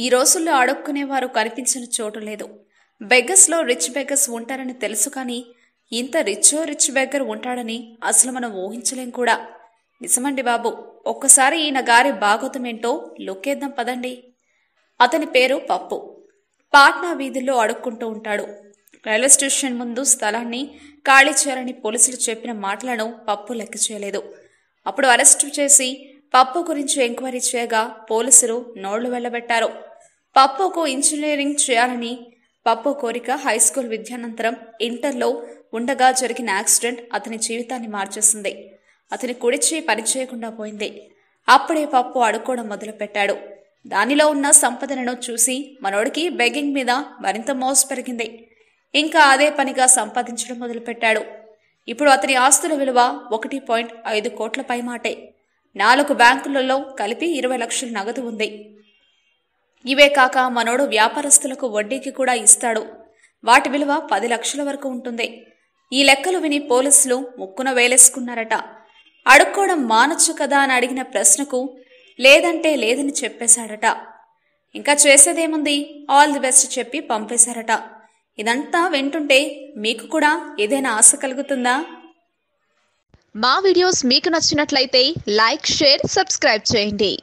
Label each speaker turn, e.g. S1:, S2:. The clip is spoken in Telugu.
S1: ఈ రోజుల్లో అడుక్కునేవారు కనిపించిన చోటు లేదు. బెగ్గర్స్లో రిచ్ బెగ్గర్స్ ఉంటారని తెలుసు, కానీ ఇంత రిచ్ బెగ్గర్ ఉంటాడని అసలు మనం ఊహించలేం కూడా. నిజమండి బాబు. ఒక్కసారి ఈయన గారి బాగోతమేంటో లుక్కేద్దాం పదండి. అతని పేరు పప్పు. పాట్నా వీధుల్లో అడుక్కుంటూ ఉంటాడు. రైల్వే స్టేషన్ ముందు స్థలాన్ని ఖాళీ చేయాలని పోలీసులు చెప్పిన మాటలను పప్పు లెక్క చేయలేదు. అప్పుడు అరెస్టు చేసి పప్పు గురించి ఎంక్వైరీ చేయగా పోలీసులు నోళ్లు వెళ్లబెట్టారు. పప్పుకు ఇంజనీరింగ్ చేయాలని పప్పు కోరిక. హైస్కూల్ విద్యానంతరం ఇంటర్లో ఉండగా జరిగిన యాక్సిడెంట్ అతని జీవితాన్ని మార్చేసింది. అతని కుడిచి పనిచేయకుండా పోయింది. అప్పుడే పప్పు అడుక్కోవడం మొదలుపెట్టాడు. దానిలో ఉన్న సంపదలను చూసి మనోడికి బెగ్గింగ్ మీద మరింత మోజు పెరిగింది. ఇంకా అదే పనిగా సంపాదించడం మొదలుపెట్టాడు. ఇప్పుడు అతని ఆస్తుల విలువ 1.5 కోట్ల పైమాటే. 4 బ్యాంకులలో కలిపి 20 లక్షల నగదు ఉంది. ఇవే కాక మనోడు వ్యాపారస్తులకు వడ్డీకి కూడా ఇస్తాడు. వాటి విలువ 10 లక్షల వరకు ఉంటుంది. ఈ లెక్కలు విని పోలీసులు ముక్కున వేలేసుకున్నారట. అడుక్కోవడం మానొచ్చు కదా అని అడిగిన ప్రశ్నకు లేదంటే లేదని చెప్పేశాడట. ఇంకా చేసేదేముంది, ఆల్ ది బెస్ట్ చెప్పి పంపేశారట. ఇదంతా వింటుంటే మీకు కూడా ఏదైనా ఆశ కలుగుతుందా?
S2: మా వీడియోస్ మీకు నచ్చినట్లయితే లైక్, షేర్, సబ్స్క్రైబ్ చేయండి.